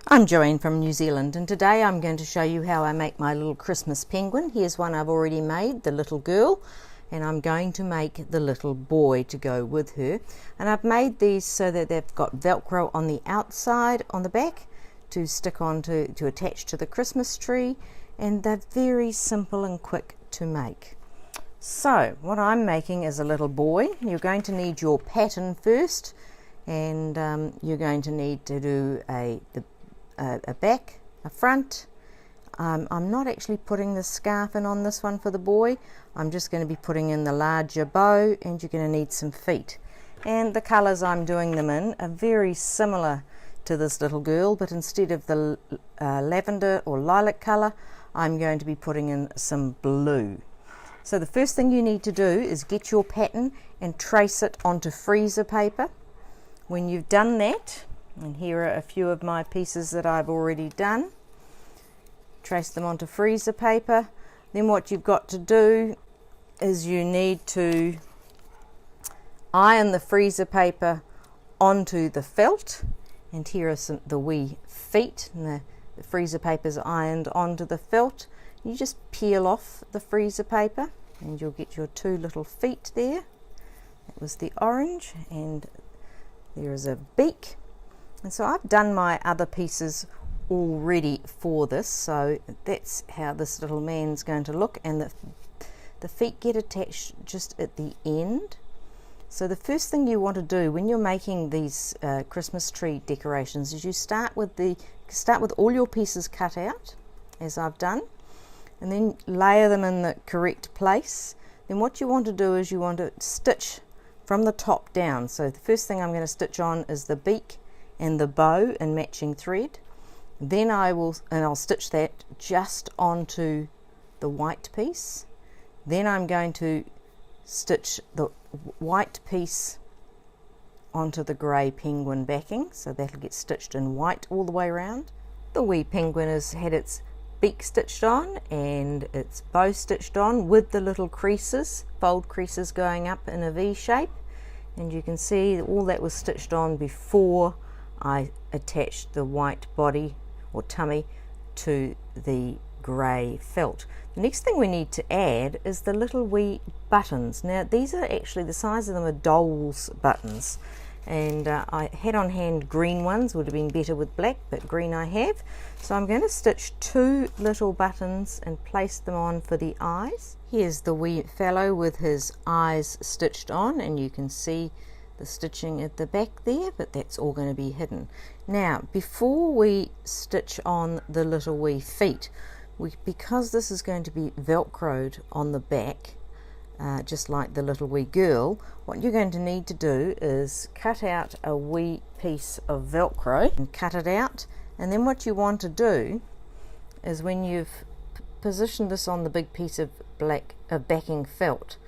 I'm Joanne from New Zealand, and today I'm going to show you how I make my little Christmas penguin. Here's one I've already made, the little girl, and I'm going to make the little boy to go with her. And I've made these so that they've got velcro on the outside, on the back, to stick on to attach to the Christmas tree, and they're very simple and quick to make. So what I'm making is a little boy. You're going to need your pattern first, and you're going to need to do a back, a front. I'm not actually putting the scarf in on this one for the boy. I'm just going to be putting in the larger bow, and you're going to need some feet. And the colours I'm doing them in are very similar to this little girl, but instead of the lavender or lilac colour, I'm going to be putting in some blue. So the first thing you need to do is get your pattern and trace it onto freezer paper. When you've done that, and here are a few of my pieces that I've already done, trace them onto freezer paper. Then what you've got to do is you need to iron the freezer paper onto the felt, and here are the wee feet, and the freezer paper's ironed onto the felt. You just peel off the freezer paper and you'll get your two little feet there. That was the orange, and there is a beak. And so I've done my other pieces already for this, so that's how this little man's going to look, and the feet get attached just at the end. So the first thing you want to do when you're making these Christmas tree decorations is you start with all your pieces cut out, as I've done, and then layer them in the correct place. Then what you want to do is you want to stitch from the top down. So the first thing I'm going to stitch on is the beak and the bow in matching thread. Then I'll stitch that just onto the white piece. Then I'm going to stitch the white piece onto the grey penguin backing, so that'll get stitched in white all the way around. The wee penguin has had its beak stitched on and its bow stitched on with the little creases, fold creases going up in a V shape, and you can see all that was stitched on before I attached the white body or tummy to the grey felt. The next thing we need to add is the little wee buttons. Now these are actually, the size of them are doll's buttons, and I had on hand green ones, would have been better with black, but green I have. So I'm going to stitch two little buttons and place them on for the eyes. Here's the wee fellow with his eyes stitched on, and you can see the stitching at the back there, but that's all going to be hidden. Now before we stitch on the little wee feet, because this is going to be velcroed on the back, just like the little wee girl, what you're going to need to do is cut out a wee piece of velcro and cut it out. And then what you want to do is, when you've positioned this on the big piece of backing felt,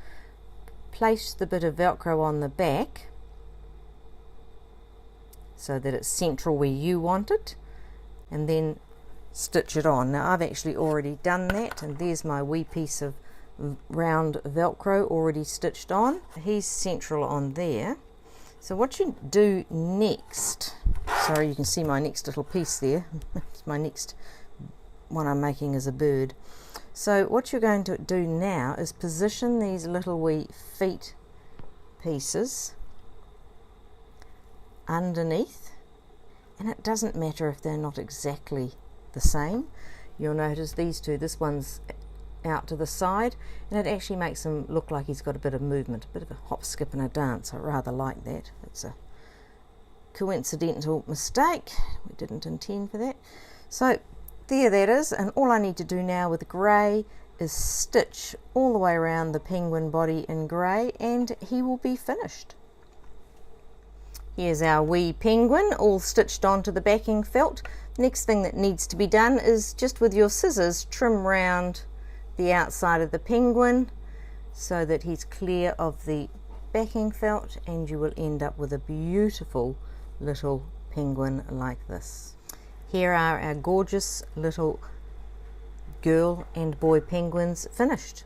place the bit of velcro on the back so that it's central where you want it, and then stitch it on. Now I've actually already done that, and there's my wee piece of round velcro already stitched on. He's central on there. So what you do next, sorry, you can see my next little piece there. My next one I'm making is a bird. So what you're going to do now is position these little wee feet pieces underneath, and it doesn't matter if they're not exactly the same. You'll notice these two, this one's out to the side, and it actually makes him look like he's got a bit of movement, a bit of a hop, skip and a dance. I rather like that. It's a coincidental mistake, we didn't intend for that. So there that is, and all I need to do now with grey is stitch all the way around the penguin body in grey, and he will be finished. Here's our wee penguin all stitched onto the backing felt. Next thing that needs to be done is just with your scissors trim round the outside of the penguin so that he's clear of the backing felt, and you will end up with a beautiful little penguin like this. Here are our gorgeous little girl and boy penguins finished.